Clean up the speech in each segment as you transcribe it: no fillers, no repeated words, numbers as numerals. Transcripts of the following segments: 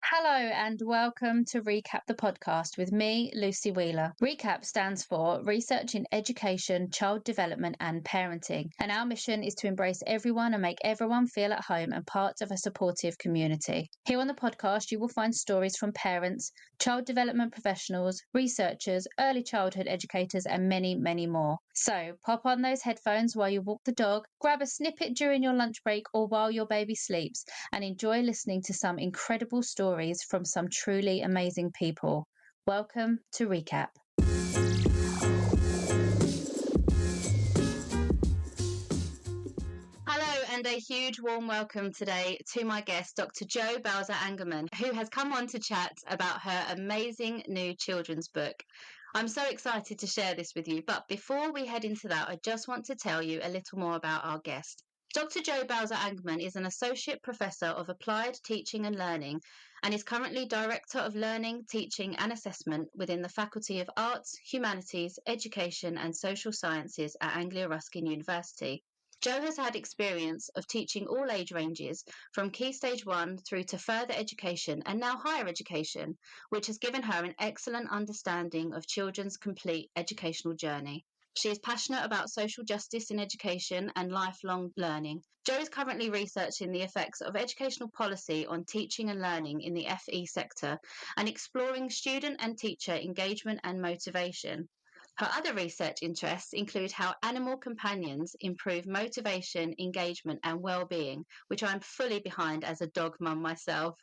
Hello and welcome to Recap the podcast with me, Lucy Wheeler. Recap stands for Research in Education, Child Development and Parenting, and our mission is to embrace everyone and make everyone feel at home and part of a supportive community. Here on the podcast, you will find stories from parents, child development professionals, researchers, early childhood educators, and many, many more. So pop on those headphones while you walk the dog, grab a snippet during your lunch break or while your baby sleeps, and enjoy listening to some incredible stories from some truly amazing people. Welcome to Recap. Hello and a huge warm welcome today to my guest, Dr. Jo Bowser-Angermann, who has come on to chat about her amazing new children's book. I'm so excited to share this with you, but before we head into that, I just want to tell you a little more about our guest. Dr. Jo Bowser-Angermann is an Associate Professor of Applied Teaching and Learning and is currently Director of Learning, Teaching and Assessment within the Faculty of Arts, Humanities, Education and Social Sciences at Anglia Ruskin University. Jo has had experience of teaching all age ranges, from Key Stage 1 through to further education and now higher education, which has given her an excellent understanding of children's complete educational journey. She is passionate about social justice in education and lifelong learning. Jo is currently researching the effects of educational policy on teaching and learning in the FE sector and exploring student and teacher engagement and motivation. Her other research interests include how animal companions improve motivation, engagement, and well-being, which I'm fully behind as a dog mum myself.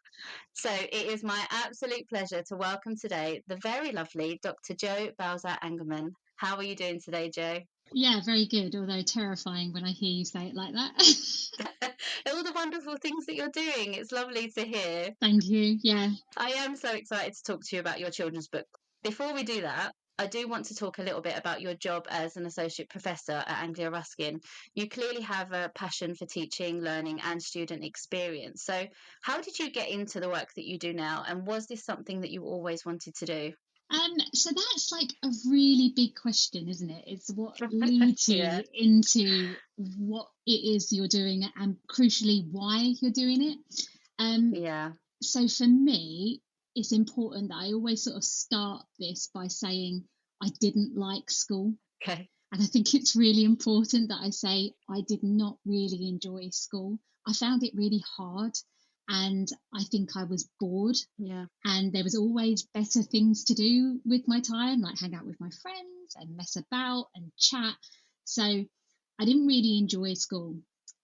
So it is my absolute pleasure to welcome today the very lovely Dr. Jo Bowser-Angermann. How are you doing today, Jo? Yeah, very good, although terrifying when I hear you say it like that. All the wonderful things that you're doing. It's lovely to hear. Thank you. Yeah. I am so excited to talk to you about your children's book. Before we do that, I do want to talk a little bit about your job as an associate professor at Anglia Ruskin. You clearly have a passion for teaching, learning, and student experience. So, how did you get into the work that you do now? And was this something that you always wanted to do? So that's like a really big question, isn't it? It's what leads you into what it is you're doing and crucially why you're doing it. So for me, it's important that I always sort of start this by saying I didn't like school. Okay. And I think it's really important that I say I did not really enjoy school. I found it really hard. And I think I was bored. Yeah. And there was always better things to do with my time, like hang out with my friends and mess about and chat. So I didn't really enjoy school.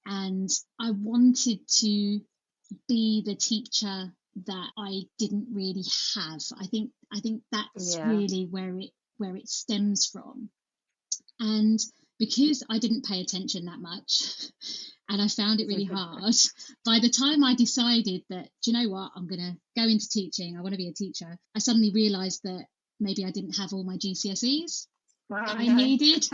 And I wanted to be the teacher that I didn't really have. I think that's really where it stems from. And because I didn't pay attention that much and I found it really hard, by the time I decided that, do you know what, I'm going to go into teaching, I want to be a teacher, I suddenly realised that maybe I didn't have all my GCSEs that I needed.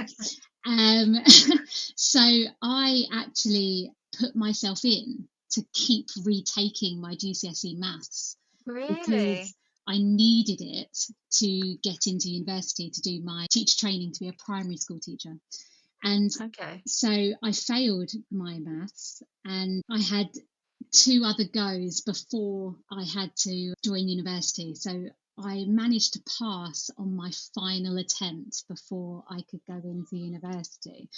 So I actually put myself in to keep retaking my GCSE maths. Really? Because I needed it to get into university to do my teacher training to be a primary school teacher. And so I failed my maths and I had 2 other goes before I had to join university. So I managed to pass on my final attempt before I could go into university.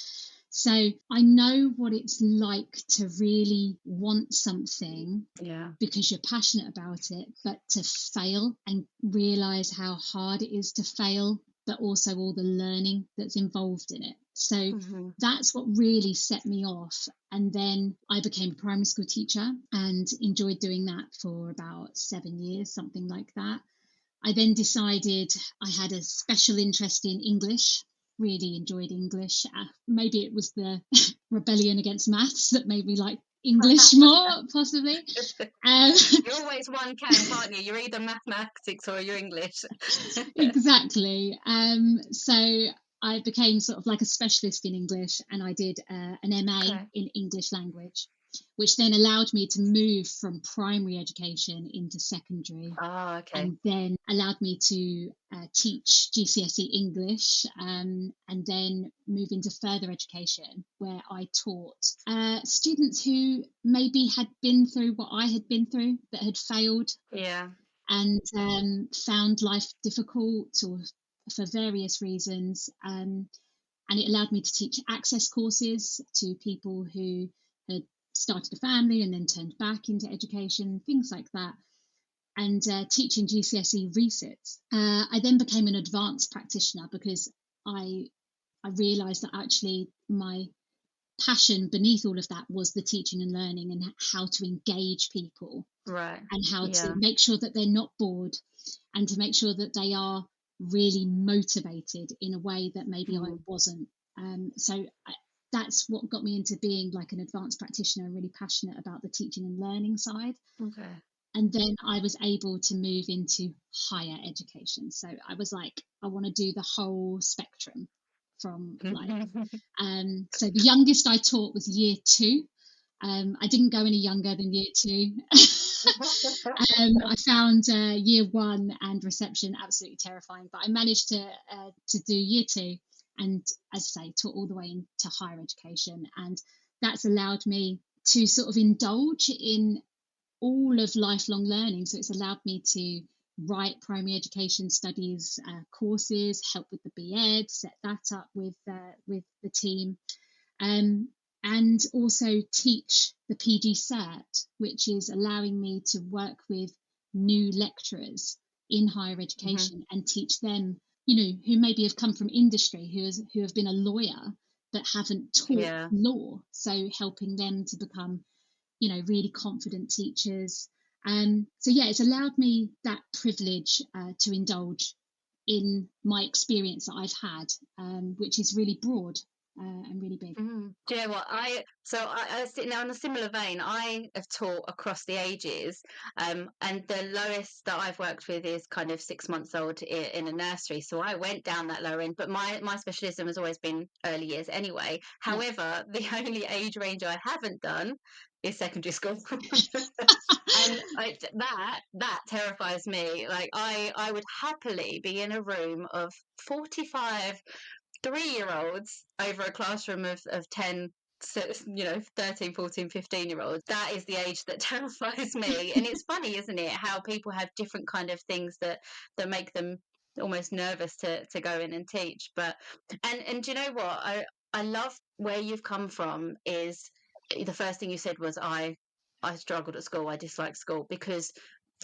So I know what it's like to really want something because you're passionate about it, but to fail and realise how hard it is to fail, but also all the learning that's involved in it. So that's what really set me off. And then I became a primary school teacher and enjoyed doing that for about 7 years, something like that. I then decided I had a special interest in English. Really enjoyed English. Maybe it was the rebellion against maths that made me like English more, possibly. You're always one camp, aren't you? You're either mathematics or you're English. Exactly. So I became sort of like a specialist in English and I did an MA in English language. which then allowed me to move from primary education into secondary. Oh, okay. And then allowed me to teach GCSE English, and then move into further education, where I taught students who maybe had been through what I had been through, but had failed. Yeah. And found life difficult, or for various reasons. And it allowed me to teach access courses to people who had started a family and then turned back into education, things like that. And teaching GCSE resits. I then became an advanced practitioner because I realised that actually my passion beneath all of that was the teaching and learning, and how to engage people, right, and how to make sure that they're not bored, and to make sure that they are really motivated in a way that maybe I wasn't. So that's what got me into being like an advanced practitioner, really passionate about the teaching and learning side. Okay. And then I was able to move into higher education. So I was like, I want to do the whole spectrum from like, so the youngest I taught was year 2. I didn't go any younger than year 2. I found year 1 and reception absolutely terrifying, but I managed to do year 2, and as I say, taught all the way into higher education. And that's allowed me to sort of indulge in all of lifelong learning. So it's allowed me to write primary education studies courses, help with the BEd, set that up with the team, and also teach the PG Cert, which is allowing me to work with new lecturers in higher education and teach them, who maybe have come from industry, who have been a lawyer but haven't taught law. So helping them to become really confident teachers. So it's allowed me that privilege to indulge in my experience that I've had, which is really broad and really big. Do you know what? I now in a similar vein, I have taught across the ages, and the lowest that I've worked with is kind of 6 months old in a nursery. So I went down that lower end, but my specialism has always been early years anyway. However, the only age range I haven't done is secondary school. And that terrifies me. Like I would happily be in a room of 45 3-year-olds over a classroom of 10, 13, 14, 15-year-olds. That is the age that terrifies me. And it's funny, isn't it, how people have different kind of things that make them almost nervous to go in and teach. But and do you know what, I love where you've come from. Is the first thing you said was I struggled at school, I disliked school, because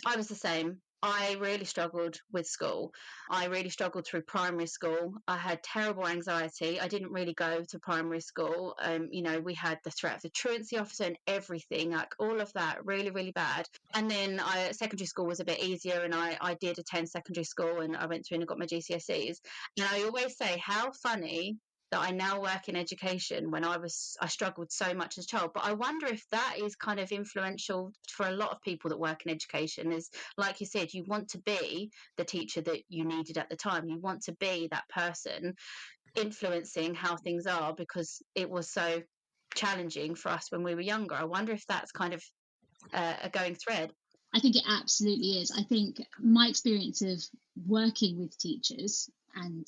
I was the same. I really struggled with school. I really struggled through primary school. I had terrible anxiety. I didn't really go to primary school. We had the threat of the truancy officer and everything, like all of that, really, really bad. And then secondary school was a bit easier, and I did attend secondary school, and I went through and got my GCSEs. And I always say how funny that I now work in education when I struggled so much as a child. But I wonder if that is kind of influential for a lot of people that work in education. Is, like you said, you want to be the teacher that you needed at the time. You want to be that person influencing how things are, because it was so challenging for us when we were younger. I wonder if that's kind of a going thread. I think it absolutely is. I think my experience of working with teachers and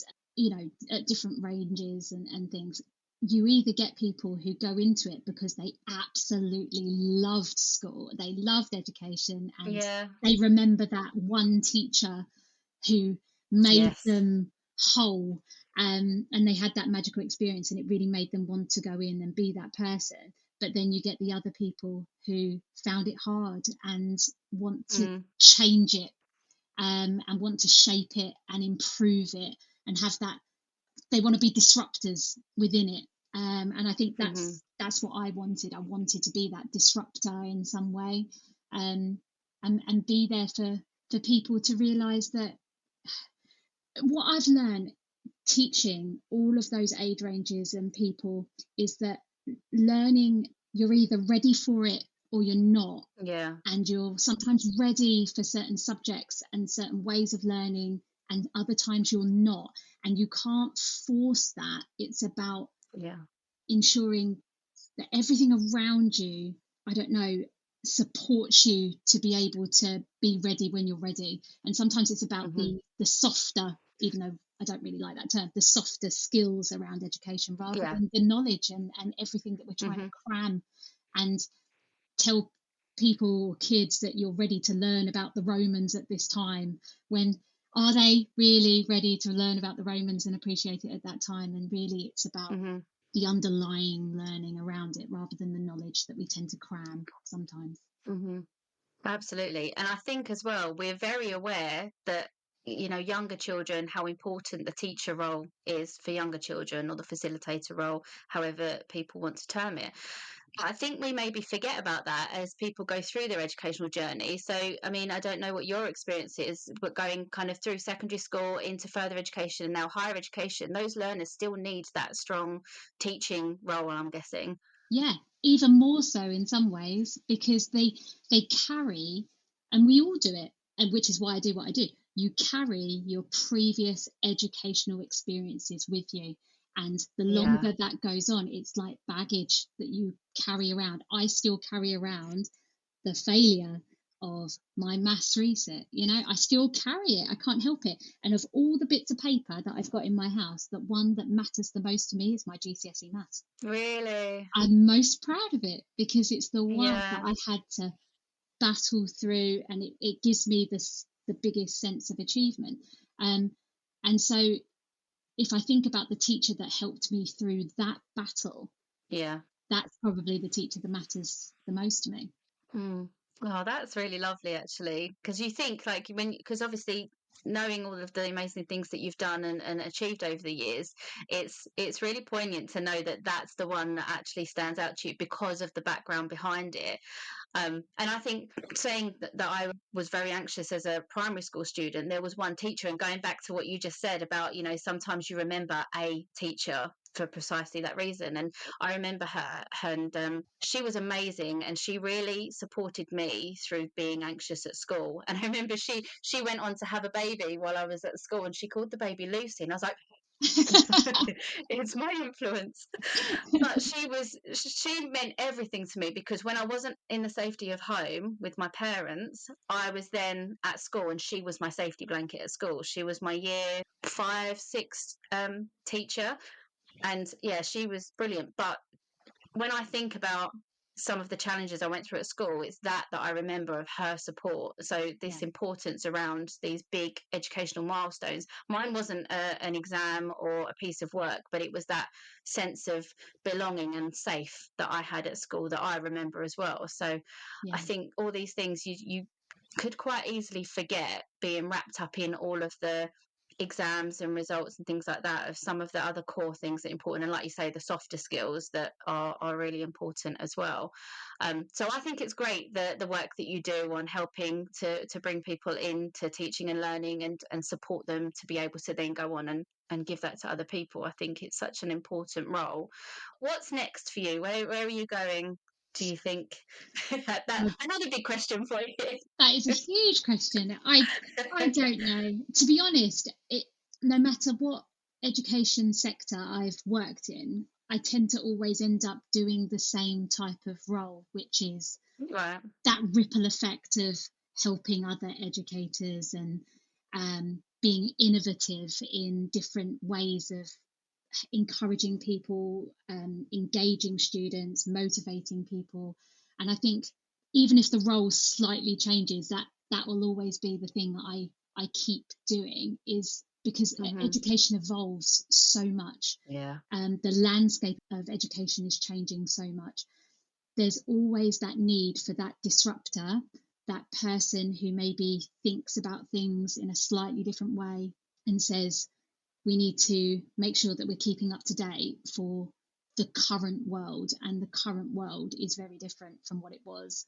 at different ranges and things, you either get people who go into it because they absolutely loved school, they loved education, and they remember that one teacher who made them whole, and they had that magical experience, and it really made them want to go in and be that person. But then you get the other people who found it hard and want to change it, and want to shape it and improve it, and have that, they want to be disruptors within it. And I think that's what I wanted. I wanted to be that disruptor in some way, and be there for people to realise that what I've learned teaching all of those age ranges and people is that learning, you're either ready for it or you're not. And you're sometimes ready for certain subjects and certain ways of learning, and other times you're not, and you can't force that. It's about ensuring that everything around you I don't know, supports you to be able to be ready when you're ready. And sometimes it's about the softer, even though I don't really like that term, the softer skills around education rather than the knowledge and everything that we're trying to cram and tell people or kids that you're ready to learn about the Romans at this time, when are they really ready to learn about the Romans and appreciate it at that time? And really it's about the underlying learning around it rather than the knowledge that we tend to cram sometimes. Absolutely. And I think as well, we're very aware that, you know, younger children, how important the teacher role is for younger children, or the facilitator role, however people want to term it. I think we maybe forget about that as people go through their educational journey. So, I mean, I don't know what your experience is, but going kind of through secondary school into further education and now higher education, those learners still need that strong teaching role, I'm guessing. Yeah, even more so in some ways, because they carry, and we all do it, and which is why I do what I do. You carry your previous educational experiences with you. And the longer that goes on, it's like baggage that you carry around. I still carry around the failure of my maths reset. You know, I still carry it. I can't help it. And of all the bits of paper that I've got in my house, the one that matters the most to me is my GCSE maths. Really? I'm most proud of it because it's the one that I had to battle through, and it gives me the biggest sense of achievement. And so if I think about the teacher that helped me through that battle, that's probably the teacher that matters the most to me. Oh, that's really lovely, actually, because you think like because obviously knowing all of the amazing things that you've done and achieved over the years, it's really poignant to know that that's the one that actually stands out to you because of the background behind it. And I think saying that I was very anxious as a primary school student, there was one teacher, and going back to what you just said about, you know, sometimes you remember a teacher for precisely that reason. And I remember her, and she was amazing, and she really supported me through being anxious at school. And I remember she went on to have a baby while I was at school, and she called the baby Lucy, and I was like, it's my influence. But she meant everything to me, because when I wasn't in the safety of home with my parents, I was then at school, and she was my safety blanket at school. She was my year 5, 6 teacher, and she was brilliant. But when I think about some of the challenges I went through at school, it's that I remember of her support. So this importance around these big educational milestones. Mine wasn't an exam or a piece of work, but it was that sense of belonging and safe that I had at school that I remember as well. So I think all these things you could quite easily forget, being wrapped up in all of the exams and results and things like that, of some of the other core things that are important, and like you say, the softer skills that are really important as well. So I think it's great the work that you do on helping to bring people into teaching and learning, and support them to be able to then go on and give that to other people. I think it's such an important role. What's next for you? Where are you going, do you think? Another big question for you. That is a huge question. I don't know. To be honest, no matter what education sector I've worked in, I tend to always end up doing the same type of role, which is that ripple effect of helping other educators and being innovative in different ways of encouraging people, engaging students, motivating people. And I think even if the role slightly changes, that will always be the thing that I keep doing, is because education evolves so much. The landscape of education is changing so much. There's always that need for that disruptor, that person who maybe thinks about things in a slightly different way and says, we need to make sure that we're keeping up to date for the current world. And the current world is very different from what it was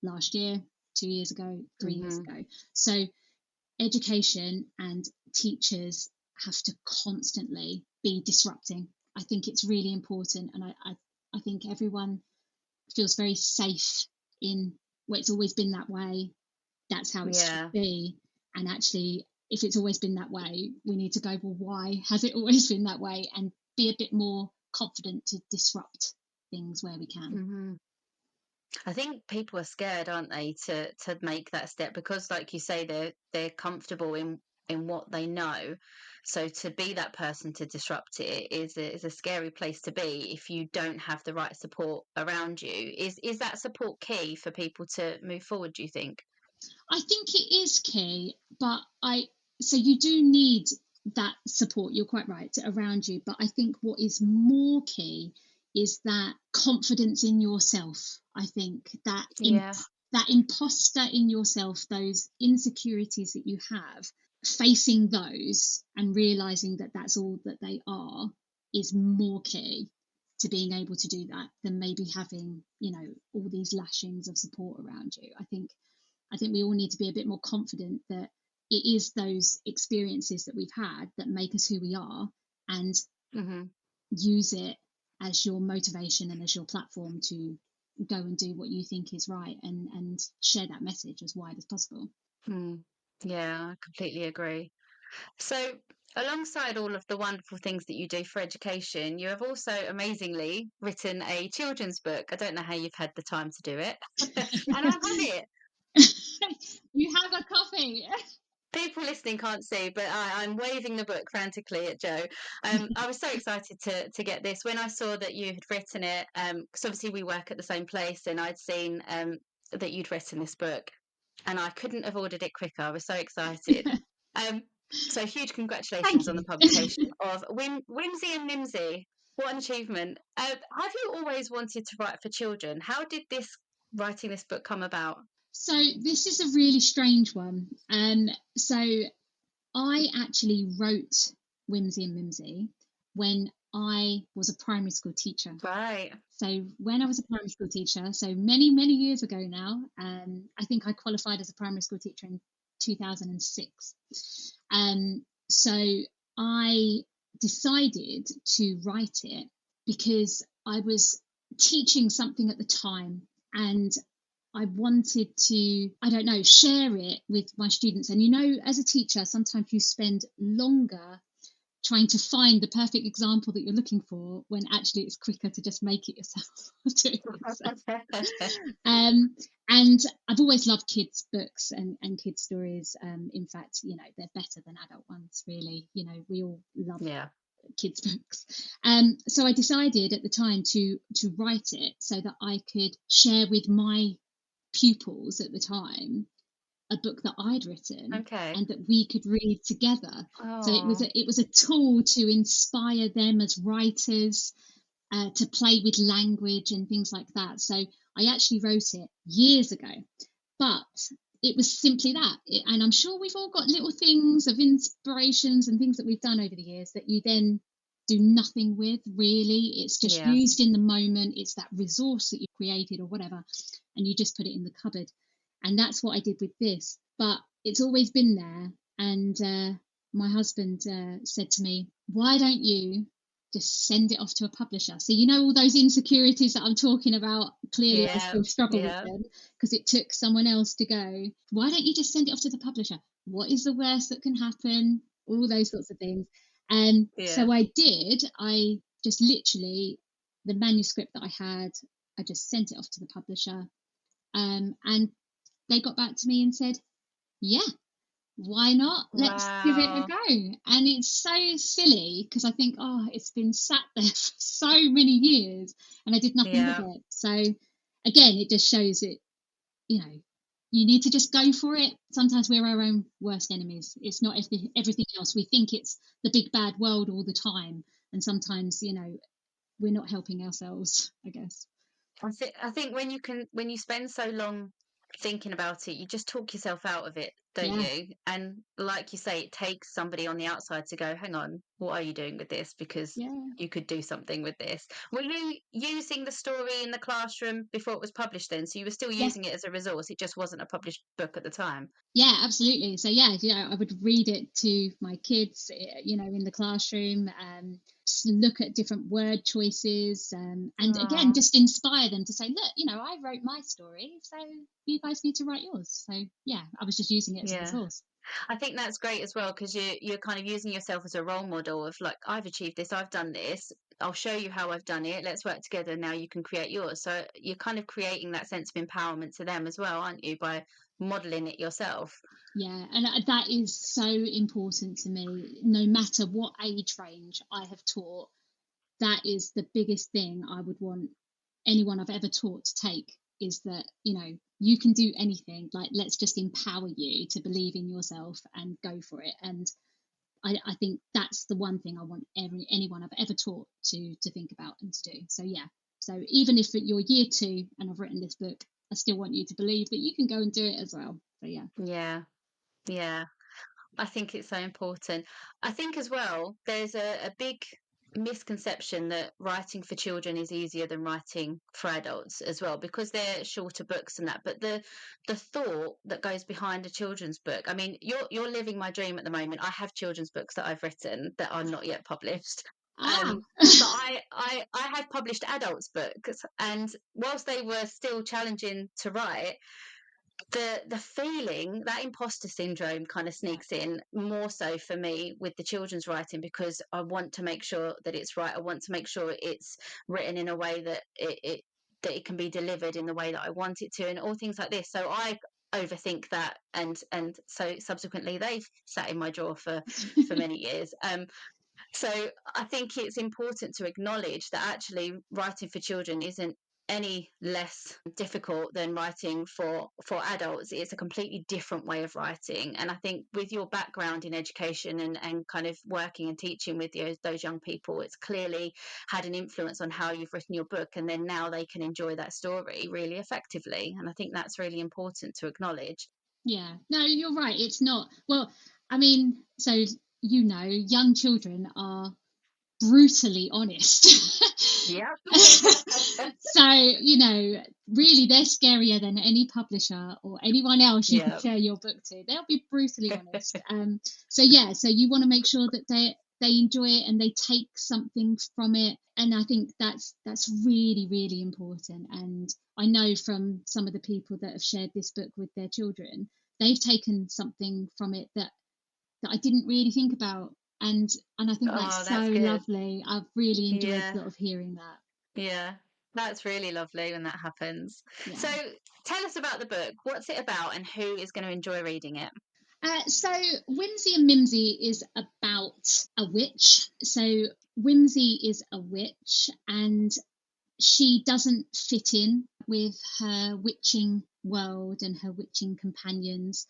last year, 2 years ago, 3 years ago. So education and teachers have to constantly be disrupting. I think it's really important. And I think everyone feels very safe in, well, it's always been that way, that's how it should be. And actually, if it's always been that way, we need to go, well, why has it always been that way? And be a bit more confident to disrupt things where we can. I think people are scared, aren't they, to make that step, because, like you say, they're comfortable in what they know. So to be that person to disrupt it is a scary place to be if you don't have the right support around you. Is that support key for people to move forward, do you think? I think it is key, but so you do need that support, you're quite right, around you. But I think what is more key is that confidence in yourself. I think that that imposter in yourself, those insecurities that you have, facing those and realizing that that's all that they are, is more key to being able to do that than maybe having, all these lashings of support around you. I think we all need to be a bit more confident that it is those experiences that we've had that make us who we are, and use it as your motivation and as your platform to go and do what you think is right, and share that message as wide as possible. Yeah, I completely agree. So, alongside all of the wonderful things that you do for education, you have also amazingly written a children's book. I don't know how you've had the time to do it. And I've had it. You have a copy. People listening can't see, but I'm waving the book frantically at Jo. I was so excited to get this. When I saw that you had written it, because obviously we work at the same place, and I'd seen that you'd written this book, and I couldn't have ordered it quicker. I was so excited. So huge congratulations on the publication of Whimsy and Mimsy. What an achievement. Have you always wanted to write for children? How did writing this book come about? So this is a really strange one. So I actually wrote Whimsy and Mimsy when I was a primary school teacher. Right. So when I was a primary school teacher, so many, many years ago now, I think I qualified as a primary school teacher in 2006. So I decided to write it because I was teaching something at the time, and I wanted to, share it with my students. And, as a teacher, sometimes you spend longer trying to find the perfect example that you're looking for, when actually it's quicker to just make it yourself. And I've always loved kids' books and kids' stories. In fact, they're better than adult ones, really. We all love kids' books. So I decided at the time to write it so that I could share with my pupils at the time a book that I'd written, and that we could read together. So it was a tool to inspire them as writers, to play with language and things like that. So I actually wrote it years ago, but it was simply that. And I'm sure we've all got little things of inspirations and things that we've done over the years that you then do nothing with, really. It's just used in the moment. It's that resource that you created or whatever, and you just put it in the cupboard. And that's what I did with this. But it's always been there. And my husband said to me, why don't you just send it off to a publisher? So all those insecurities that I'm talking about, clearly I still struggle with them, because it took someone else to go, why don't you just send it off to the publisher? What is the worst that can happen? All those sorts of things. And so I did. I just literally, the manuscript that I had, I just sent it off to the publisher. And they got back to me and said, yeah, why not? Let's give it a go. And it's so silly, because I think, it's been sat there for so many years and I did nothing with it. So again, it just shows it, you need to just go for it. Sometimes we're our own worst enemies. It's not everything else. We think it's the big bad world all the time. And sometimes, we're not helping ourselves, I guess. I think when you spend so long thinking about it, you just talk yourself out of it, don't you? And like you say, it takes somebody on the outside to go, hang on, what are you doing with this? Because you could do something with this. Were you using the story in the classroom before it was published then? So you were still using it as a resource, it just wasn't a published book at the time? Yeah, absolutely. So I would read it to my kids, in the classroom, look at different word choices, and again, just inspire them to say, look, I wrote my story, so you guys need to write yours. So I was just using it as a resource. I think that's great as well, because you're kind of using yourself as a role model of, like, I've achieved this, I've done this, I'll show you how I've done it. Let's work together. Now you can create yours. So you're kind of creating that sense of empowerment to them as well, aren't you, by modeling it yourself? Yeah, and that is so important to me. No matter what age range I have taught, that is the biggest thing I would want anyone I've ever taught to take, is that, you know, you can do anything. Like, let's just empower you to believe in yourself and go for it. And I think that's the one thing I want anyone I've ever taught to think about and to do. So yeah, so even if you're year 2 and I've written this book, I still want you to believe that you can go and do it as well. So Yeah, I think it's so important. I think as well, there's a big misconception that writing for children is easier than writing for adults as well, because they're shorter books and that. But the thought that goes behind a children's book, I mean, you're living my dream at the moment. I have children's books that I've written that are not yet published. But I have published adults books, and whilst they were still challenging to write, the feeling, that imposter syndrome kind of sneaks in more so for me with the children's writing, because I want to make sure that it's right. I want to make sure it's written in a way that it can be delivered in the way that I want it to, and all things like this. So I overthink that, and so subsequently they've sat in my drawer for many years. So I think it's important to acknowledge that actually writing for children isn't any less difficult than writing for adults. It's a completely different way of writing. And I think with your background in education and kind of working and teaching with those young people, it's clearly had an influence on how you've written your book, and then now they can enjoy that story really effectively. And I think that's really important to acknowledge. Yeah, no, you're right. It's not, well, I mean, so, you know, young children are brutally honest. Yeah. So, you know, really, they're scarier than any publisher or anyone else you can share your book to. They'll be brutally honest. So you want to make sure that they enjoy it and they take something from it. And I think that's really, really important. And I know from some of the people that have shared this book with their children, they've taken something from it that I didn't really think about. And I think that's so lovely. I've really enjoyed sort of hearing that. Yeah, that's really lovely when that happens. Yeah. So tell us about the book. What's it about, and who is going to enjoy reading it? So Whimsy and Mimsy is about a witch. So Whimsy is a witch, and she doesn't fit in with her witching world and her witching companions.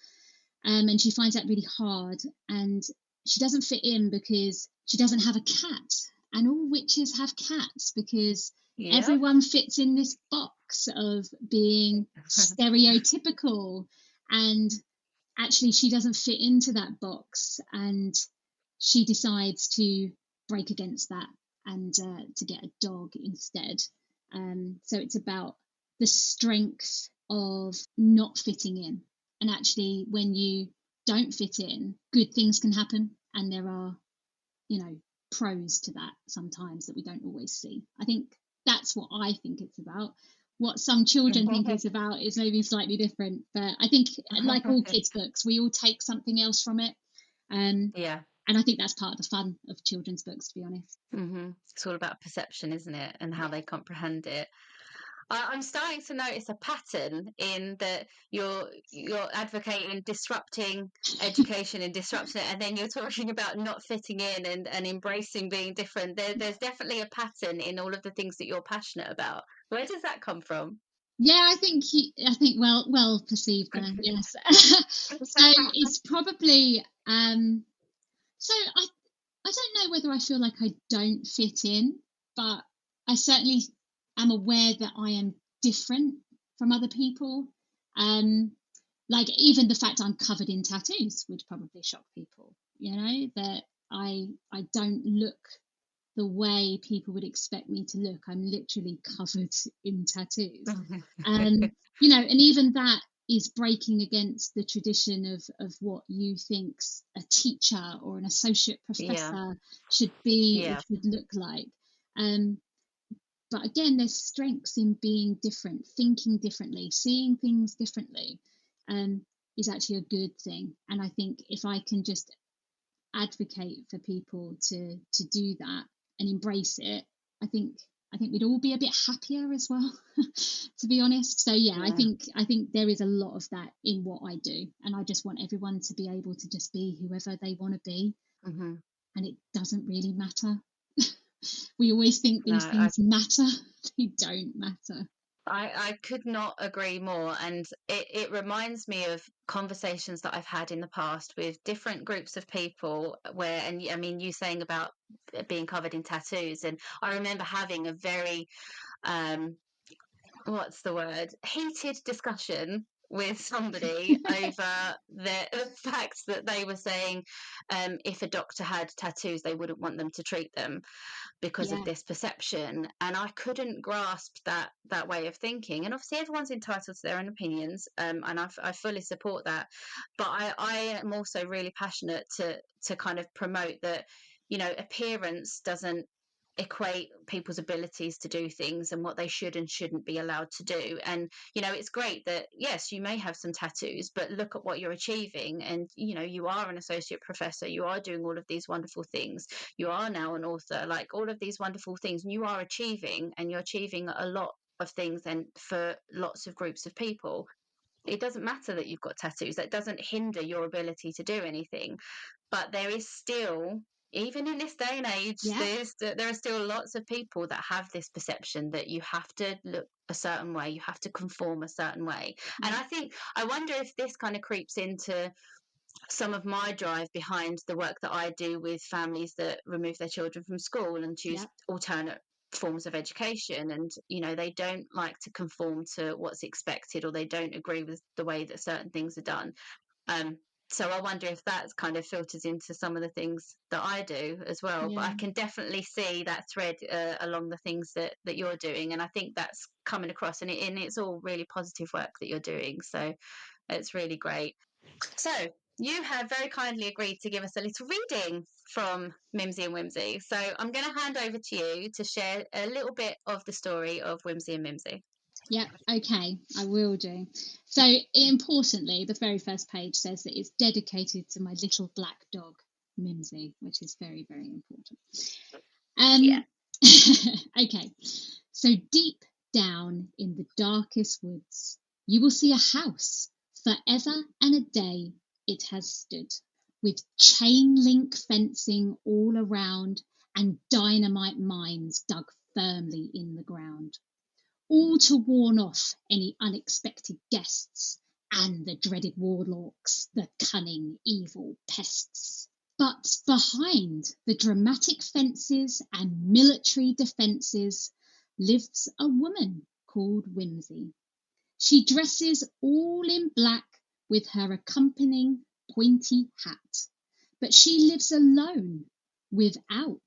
And she finds that really hard. And she doesn't fit in because she doesn't have a cat. And all witches have cats, because everyone fits in this box of being stereotypical. And actually, she doesn't fit into that box. And she decides to break against that and to get a dog instead. So it's about the strength of not fitting in. And actually, when you don't fit in, good things can happen. And there are, you know, pros to that sometimes that we don't always see. I think that's what I think it's about. What some children think it's about is maybe slightly different. But I think, like all kids' books, we all take something else from it. And I think that's part of the fun of children's books, to be honest. Mm-hmm. It's all about perception, isn't it? And how they comprehend it. I'm starting to notice a pattern in that you're advocating disrupting education and disrupting it, and then you're talking about not fitting in and embracing being different. There's definitely a pattern in all of the things that you're passionate about. Where does that come from? Yeah, I think well perceived there. Yes. So it's probably so I don't know whether I feel like I don't fit in, but I certainly am aware that I am different from other people. Like even the fact I'm covered in tattoos would probably shock people, you know, that I don't look the way people would expect me to look. I'm literally covered in tattoos. You know, and even that is breaking against the tradition of what you think a teacher or an associate professor should be or should look like. But again, there's strengths in being different, thinking differently, seeing things differently, is actually a good thing. And I think if I can just advocate for people to do that and embrace it, I think we'd all be a bit happier as well, to be honest. So yeah, I think there is a lot of that in what I do, and I just want everyone to be able to just be whoever they want to be, and it doesn't really matter. We always think these things matter. They don't matter. I could not agree more, and it reminds me of conversations that I've had in the past with different groups of people where, and I mean, you saying about being covered in tattoos, and I remember having a very what's the word, heated discussion with somebody over the fact that they were saying if a doctor had tattoos, they wouldn't want them to treat them because of this perception. And I couldn't grasp that way of thinking. And obviously everyone's entitled to their own opinions, and I fully support that. But I am also really passionate to kind of promote that, you know, appearance doesn't equate people's abilities to do things and what they should and shouldn't be allowed to do. And you know, it's great that yes, you may have some tattoos, but look at what you're achieving. And you know, you are an associate professor, you are doing all of these wonderful things, you are now an author, like all of these wonderful things, and you are achieving, and you're achieving a lot of things, and for lots of groups of people. It doesn't matter that you've got tattoos, that doesn't hinder your ability to do anything. But there is still, even in this day and age, there are still lots of people that have this perception that you have to look a certain way, you have to conform a certain way. And I wonder if this kind of creeps into some of my drive behind the work that I do with families that remove their children from school and choose alternate forms of education, and you know, they don't like to conform to what's expected, or they don't agree with the way that certain things are done. So I wonder if that kind of filters into some of the things that I do as well. But I can definitely see that thread along the things that you're doing, and I think that's coming across, and it's all really positive work that you're doing, so it's really great. So you have very kindly agreed to give us a little reading from Mimsy and Whimsy. So I'm going to hand over to you to share a little bit of the story of Whimsy and Mimsy. Yep, okay, I will do. So importantly, the very first page says that it's dedicated to my little black dog, Mimsy, which is very, very important. Okay, so deep down in the darkest woods, you will see a house. Forever and a day it has stood, with chain link fencing all around and dynamite mines dug firmly in the ground, all to warn off any unexpected guests and the dreaded warlocks, the cunning evil pests. But behind the dramatic fences and military defences lives a woman called Whimsy. She dresses all in black with her accompanying pointy hat, but she lives alone without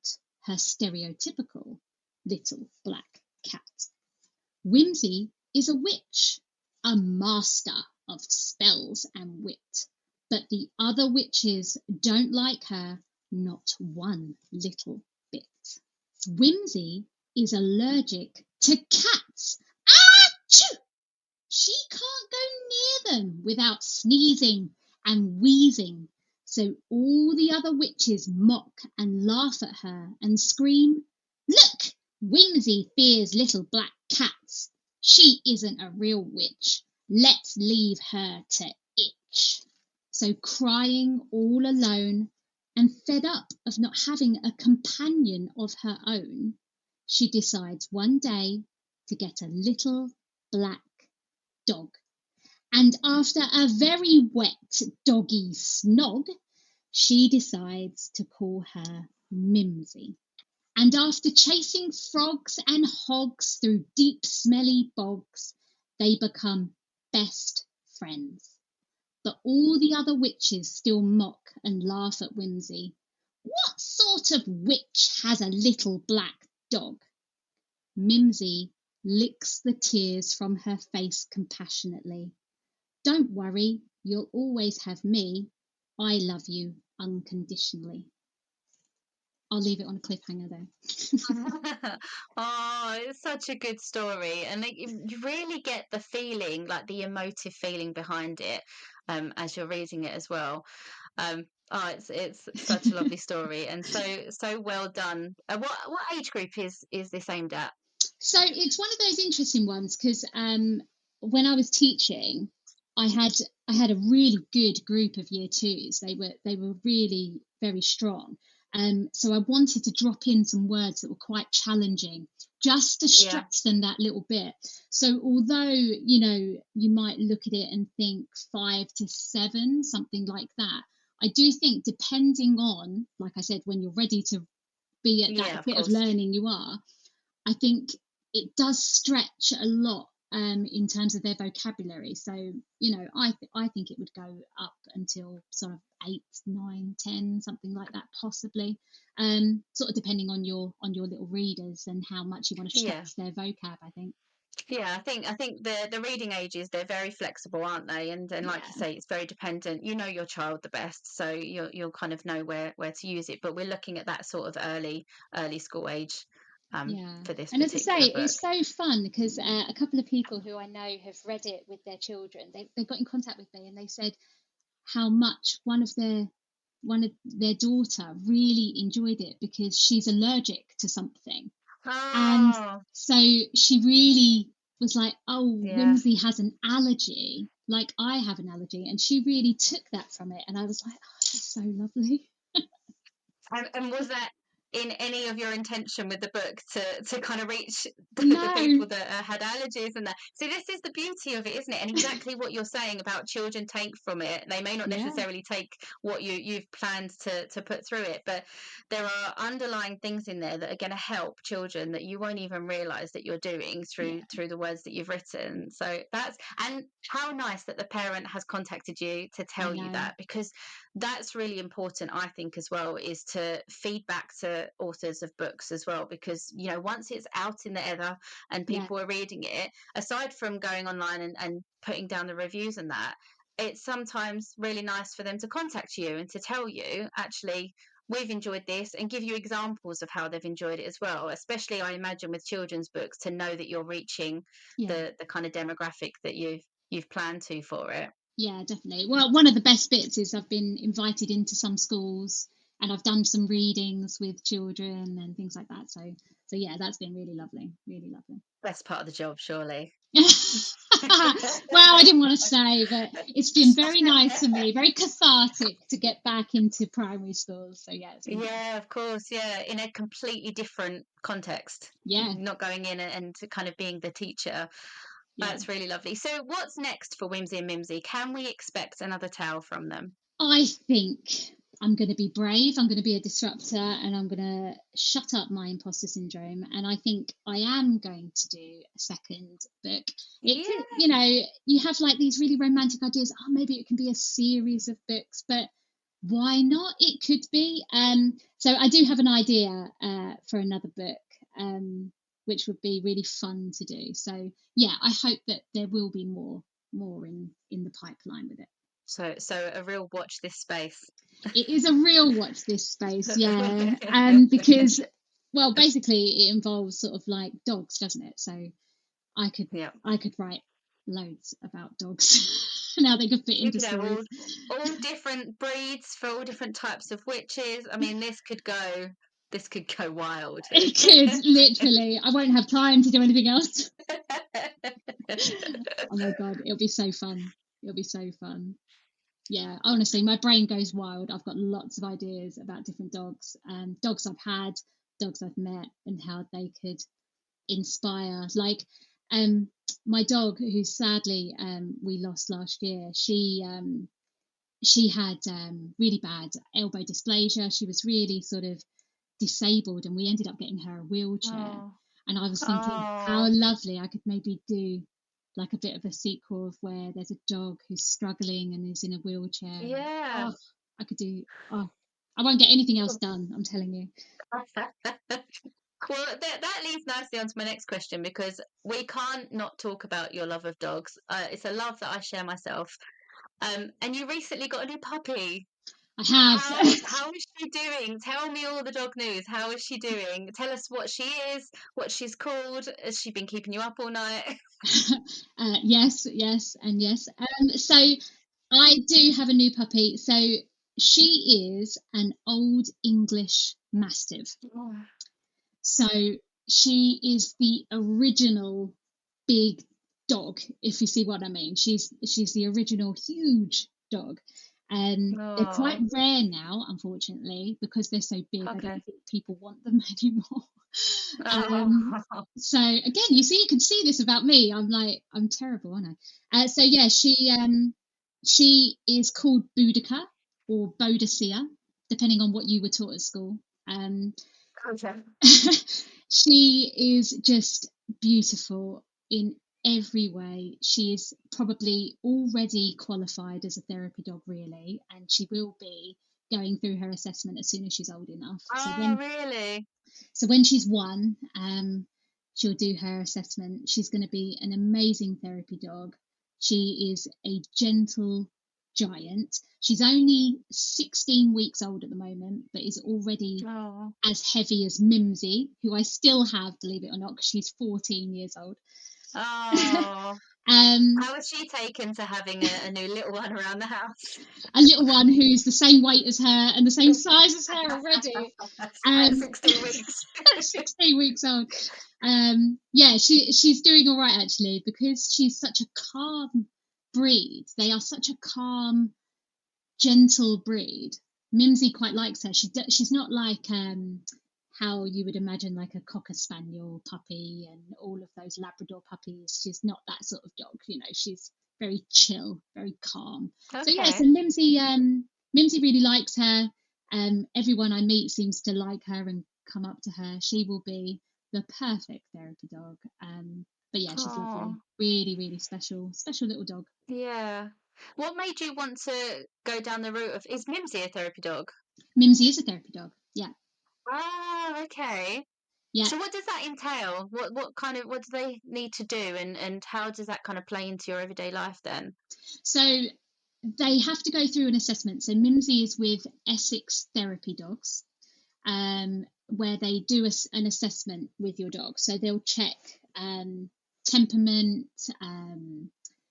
her stereotypical little black cat. Whimsy is a witch, a master of spells and wit, but the other witches don't like her, not one little bit. Whimsy is allergic to cats. Achoo! She can't go near them without sneezing and wheezing, so all the other witches mock and laugh at her and scream, "Look, Whimsy fears little black cats. She isn't a real witch. Let's leave her to itch." So crying all alone and fed up of not having a companion of her own, she decides one day to get a little black dog. And after a very wet doggy snog, she decides to call her Mimsy. And after chasing frogs and hogs through deep smelly bogs, they become best friends. But all the other witches still mock and laugh at Whimsy. What sort of witch has a little black dog? Mimsy licks the tears from her face compassionately. Don't worry, you'll always have me. I love you unconditionally. I'll leave it on a cliffhanger there. Oh, it's such a good story, and you really get the feeling, like the emotive feeling behind it, as you're reading it as well. Oh, it's such a lovely story, and so well done. What age group is this aimed at? So it's one of those interesting ones because when I was teaching, I had a really good group of year twos. They were really very strong. So I wanted to drop in some words that were quite challenging, just to stretch them that little bit. So although you might look at it and think 5 to 7, something like that, I do think depending on, like I said, when you're ready to be at that bit of learning you are, I think it does stretch a lot in terms of their vocabulary. So, I think it would go up until sort of 8, 9, 10, something like that, possibly. Sort of depending on your little readers and how much you want to stretch their vocab, I think. Yeah, I think the reading ages, they're very flexible, aren't they? And like you say, it's very dependent. You know your child the best, so you'll kind of know where to use it. But we're looking at that sort of early school age for this and as I say, book. It's so fun because a couple of people who I know have read it with their children, they got in contact with me and they said how much one of their daughter really enjoyed it because she's allergic to something. And so she really was like, Whimsy has an allergy, like I have an allergy. And she really took that from it. And I was like, that's so lovely. And was that in any of your intention with the book to kind of reach the people that had allergies and that? See, this is the beauty of it, isn't it? And exactly what you're saying about children take from it. They may not necessarily take what you've planned to put through it, but there are underlying things in there that are going to help children that you won't even realize that you're doing through the words that you've written. So and how nice that the parent has contacted you to tell you that, because that's really important, I think, as well, is to feed back to authors of books as well, because once it's out in the ether and people are reading it, aside from going online and putting down the reviews and that, it's sometimes really nice for them to contact you and to tell you, actually, we've enjoyed this, and give you examples of how they've enjoyed it as well, especially I imagine with children's books, to know that you're reaching the kind of demographic that you've planned to for it. Yeah, definitely. Well, one of the best bits is I've been invited into some schools and I've done some readings with children and things like that. So yeah, that's been really lovely, really lovely. Best part of the job, surely. Well, I didn't want to say, but it's been very nice for me, very cathartic to get back into primary schools. So yeah, nice. Of course, in a completely different context. Not going in and kind of being the teacher. That's really lovely. So what's next for Whimsy and Mimsy? Can we expect another tale from them? I think I'm going to be brave. I'm going to be a disruptor and I'm going to shut up my imposter syndrome. And I think I am going to do a second book. You have like these really romantic ideas. Maybe it can be a series of books, but why not? It could be. So I do have an idea for another book, which would be really fun to do. So yeah, I hope that there will be more in the pipeline with it. So a real watch this space. It is a real watch this space, yeah. Because, well, basically it involves sort of like dogs, doesn't it? So I could write loads about dogs. Now they could fit into stories. All different breeds for all different types of witches. I mean, this could go wild. It could, literally. I won't have time to do anything else. Oh my God, it'll be so fun. Yeah, honestly, my brain goes wild. I've got lots of ideas about different dogs, dogs I've had, dogs I've met, and how they could inspire. Like my dog, who sadly we lost last year, she had really bad elbow dysplasia. She was really sort of disabled, and we ended up getting her a wheelchair. And I was thinking how lovely I could maybe do like a bit of a sequel of where there's a dog who's struggling and is in a wheelchair. Yeah. I could do. I won't get anything else done, I'm telling you. Well, that leads nicely on to my next question, because we can't not talk about your love of dogs. It's a love that I share myself. And you recently got a new puppy. I have. How is she doing? Tell me all the dog news. How is she doing? Tell us what she is, what she's called. Has she been keeping you up all night? Yes, and yes. So I do have a new puppy. So she is an Old English Mastiff. Oh. So she is the original big dog, if you see what I mean. She's the original huge dog. They're quite rare now, unfortunately, because they're so big. I don't think people want them anymore. So again, you can see this about me. I'm terrible, aren't I? So yeah, she is called Boudica or Boadicea, depending on what you were taught at school. She is just beautiful in every way. She is probably already qualified as a therapy dog, really, and she will be going through her assessment as soon as she's old enough. Really? So when she's 1, she'll do her assessment. She's going to be an amazing therapy dog. She is a gentle giant. She's only 16 weeks old at the moment, but is already as heavy as Mimsy, who I still have, believe it or not, because she's 14 years old. Oh. How was she taken to having a new little one around the house? A little one who's the same weight as her and the same size as her already. At 16 weeks. 16 weeks old. Yeah, she's doing all right, actually, because she's such a calm breed. They are such a calm, gentle breed. Mimsy quite likes her. She's not like how you would imagine like a Cocker Spaniel puppy and all of those Labrador puppies. She's not that sort of dog, she's very chill, very calm. So yeah, so Mimsy really likes her. Everyone I meet seems to like her and come up to her. She will be the perfect therapy dog. But yeah, she's lovely. Really, really special little dog. Yeah. What made you want to go down the route of, is Mimsy a therapy dog? Mimsy is a therapy dog, yeah. Oh, okay. Yeah. So what does that entail? What do they need to do, and how does that kind of play into your everyday life then? So they have to go through an assessment. So Mimsy is with Essex Therapy Dogs, where they do an assessment with your dog. So they'll check temperament,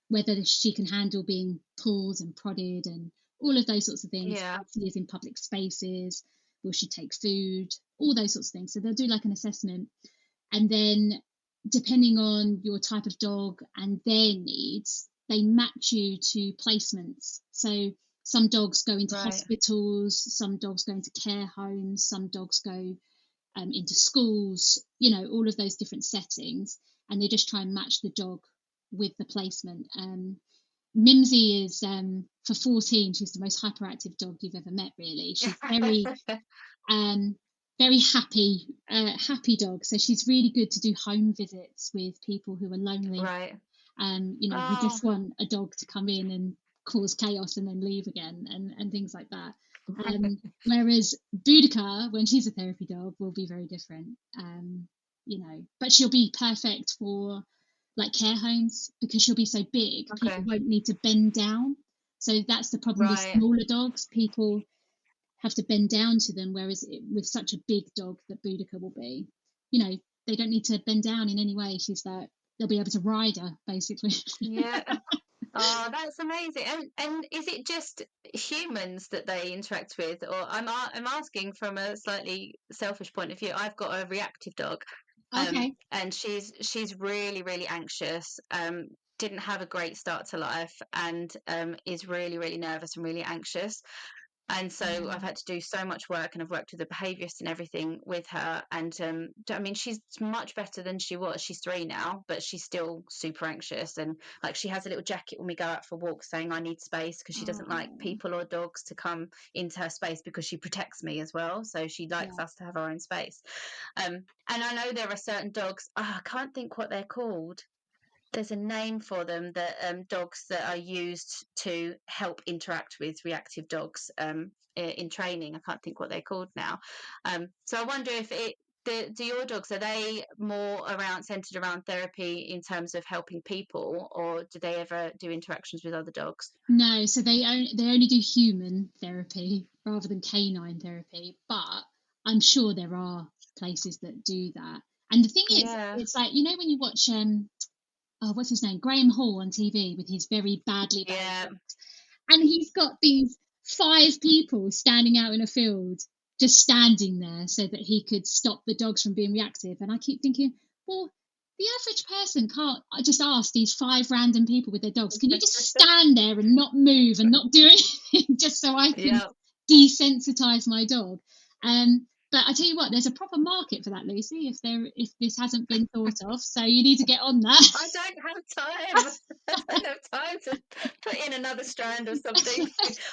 whether she can handle being pulled and prodded and all of those sorts of things. Yeah. How she is in public spaces, will she take food, all those sorts of things. So they'll do like an assessment, and then depending on your type of dog and their needs, they match you to placements. So some dogs go into hospitals, some dogs go into care homes, some dogs go into schools, all of those different settings, and they just try and match the dog with the placement. Mimsy is for 14, she's the most hyperactive dog you've ever met, really. She's very very happy dog. So she's really good to do home visits with people who are lonely, who just want a dog to come in and cause chaos and then leave again, and things like that. Whereas Boudica, when she's a therapy dog, will be very different. But she'll be perfect for like care homes because she'll be so big. People won't need to bend down. So that's the problem with smaller dogs. People have to bend down to them, whereas with such a big dog that Boudica will be, they don't need to bend down in any way. She's that they'll be able to ride her, basically. Yeah. Oh, that's amazing. And is it just humans that they interact with, or I'm asking from a slightly selfish point of view. I've got a reactive dog. And she's really, really anxious. Didn't have a great start to life, and is really, really nervous and really anxious. And so I've had to do so much work, and I've worked with the behaviourist and everything with her. And she's much better than she was. She's 3 now, but she's still super anxious. And like, she has a little jacket when we go out for walks saying I need space, because she doesn't like people or dogs to come into her space, because she protects me as well. So she likes us to have our own space. And I know there are certain dogs, I can't think what they're called. There's a name for them, that dogs that are used to help interact with reactive dogs in training. I can't think what they're called now. So I wonder if do your dogs, are they more centered around therapy in terms of helping people, or do they ever do interactions with other dogs? No, so they only do human therapy rather than canine therapy, but I'm sure there are places that do that. And the thing is, it's like, when you watch what's his name, Graham Hall on TV with his very badly dogs, and he's got these 5 people standing out in a field, just standing there so that he could stop the dogs from being reactive. And I keep thinking, well, the average person can't just ask these 5 random people with their dogs, can you just stand there and not move and not do anything just so I can desensitize my dog? But I tell you what, there's a proper market for that, Lucy, if this hasn't been thought of. So you need to get on that. I don't have time. I don't have time to put in another strand or something.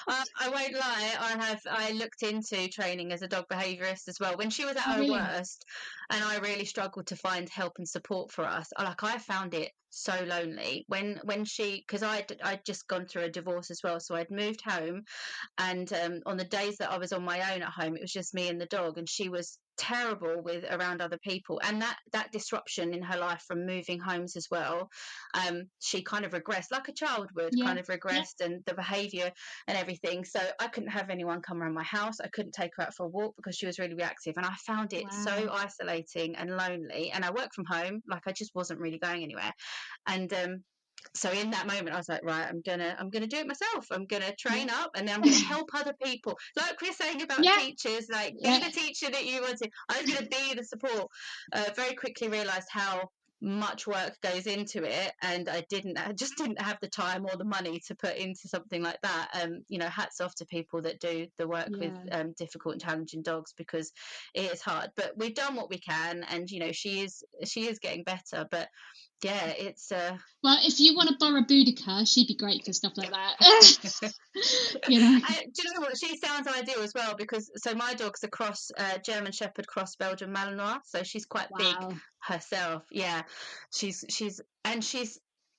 I won't lie. I looked into training as a dog behaviourist as well when she was at her worst, and I really struggled to find help and support for us. I found it so lonely when she, because I'd just gone through a divorce as well, so I'd moved home, and on the days that I was on my own at home, it was just me and the dog, and she was terrible with around other people, and that disruption in her life from moving homes as well, she kind of regressed like a child would, kind of regressed, and the behavior and everything. So I couldn't have anyone come around my house. I couldn't take her out for a walk because she was really reactive, and I found it so isolating and lonely. And I work from home, like I just wasn't really going anywhere. And so in that moment I was like, right, I'm gonna do it myself. I'm gonna train up, and then I'm gonna help other people, like we're saying about teachers, like be the teacher that you want to. I was gonna be the support. Very quickly realized how much work goes into it, and I just didn't have the time or the money to put into something like that. Hats off to people that do the work with difficult and challenging dogs, because it is hard, but we've done what we can, and she is getting better. But yeah, it's well, if you want to borrow Boudica, she'd be great for stuff like that. Do you know what? She sounds ideal as well, because so my dog's a cross German Shepherd cross Belgian Malinois, so she's quite big herself. Yeah, she's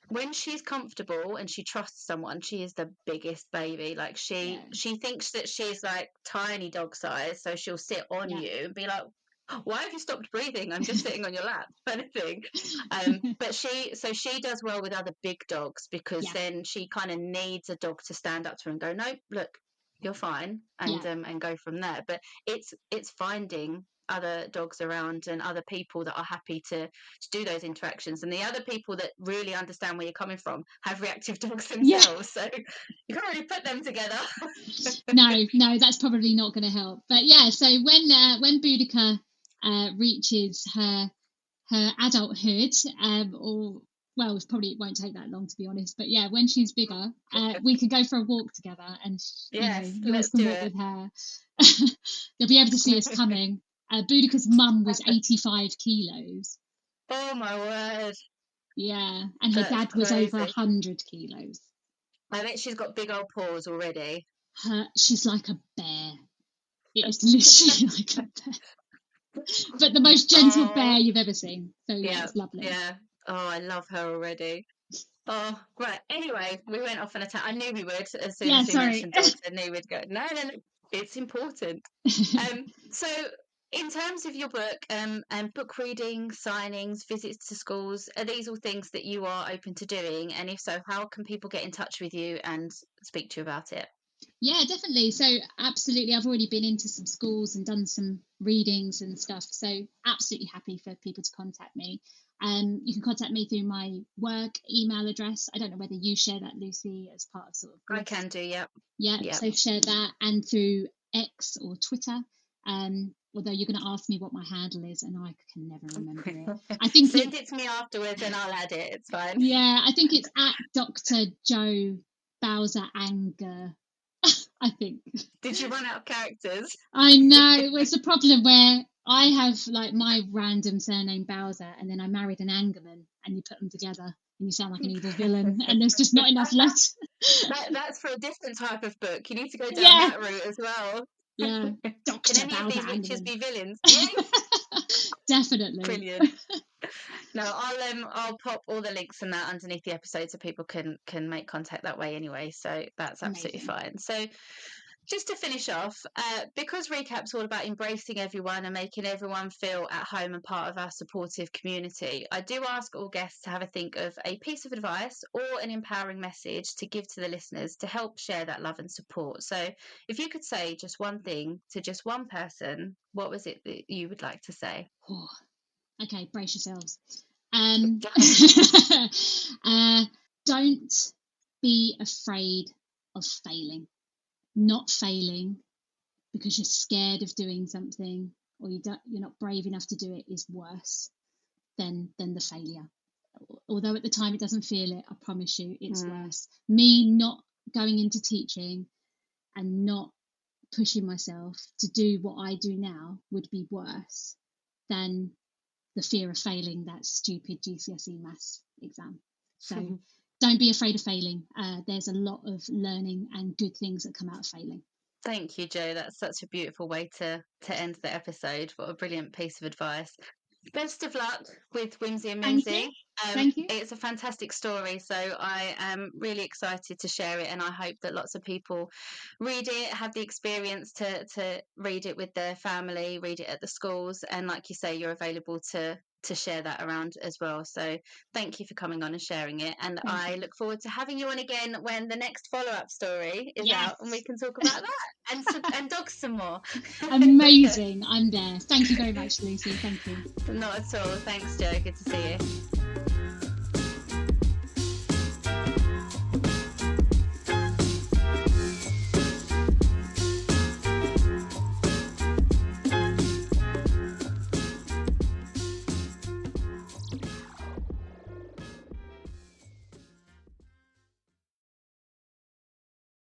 when she's comfortable and she trusts someone, she is the biggest baby. Like she thinks that she's like tiny dog size, so she'll sit on you and be like, why have you stopped breathing? I'm just sitting on your lap, kind of thing. But she does well with other big dogs, because then she kind of needs a dog to stand up to her and go, no, look, you're fine, and go from there. But it's finding other dogs around and other people that are happy to do those interactions, and the other people that really understand where you're coming from have reactive dogs themselves, so you can't really put them together. no, that's probably not going to help. But so when Boudica reaches her adulthood, it won't take that long, to be honest, but when she's bigger, we can go for a walk together, and yours can walk with her. They'll be able to see us coming. Boudica's mum was 85 kilos. Oh my word. Yeah, and her dad was over 100 kilos. I bet she's got big old paws already. She's like a bear. It is literally like a bear, but the most gentle bear you've ever seen. So it's lovely. Yeah. Oh, I love her already. Oh, right. Anyway, we went off on a I knew we would, as soon as we mentioned dogs. I knew we'd go. No, it's important. So in terms of your book, and book reading, signings, visits to schools, are these all things that you are open to doing? And if so, how can people get in touch with you and speak to you about it? Yeah, definitely. So absolutely, I've already been into some schools and done some readings and stuff. So absolutely happy for people to contact me. You can contact me through my work email address. I don't know whether you share that, Lucy, as part of sort of groups. I can do, yeah. So share that, and through X or Twitter. Although you're going to ask me what my handle is, and I can never remember it. I think send it to me afterwards, and I'll add it. It's fine. Yeah, I think it's at Dr Jo Bowser-Angermann. I think. Did you run out of characters? I know. It was a problem where I have like my random surname Bowser, and then I married an Angerman, and you put them together and you sound like an evil villain, and there's just not enough letters. That's for a different type of book. You need to go down that route as well. Yeah. Can any of these witches be villains? Definitely. Brilliant. No, I'll pop all the links and that underneath the episode, so people can make contact that way anyway. So that's absolutely fine. So just to finish off, because Recap's all about embracing everyone and making everyone feel at home and part of our supportive community, I do ask all guests to have a think of a piece of advice or an empowering message to give to the listeners to help share that love and support. So if you could say just one thing to just one person, what was it that you would like to say? Oh, okay, brace yourselves. Don't be afraid of failing. not failing because you're scared of doing something, or you're not brave enough to do it, is worse than the failure. Although at the time it doesn't feel it, I promise you it's worse. Me not going into teaching and not pushing myself to do what I do now would be worse than the fear of failing that stupid GCSE maths exam. So don't be afraid of failing. There's a lot of learning and good things that come out of failing. Thank you, Jo. That's such a beautiful way to end the episode. What a brilliant piece of advice. Best of luck with Whimsy and Mimsy. Thank you. It's a fantastic story, so I am really excited to share it, and I hope that lots of people read it, have the experience to read it with their family, read it at the schools, and like you say, you're available to share that around as well. So thank you for coming on and sharing it, and I look forward to having you on again when the next follow-up story is out, and we can talk about that and dogs some more. Amazing. I'm there. Thank you very much, Lucy. Thank you. Not at all. Thanks, Jo. Good to see you.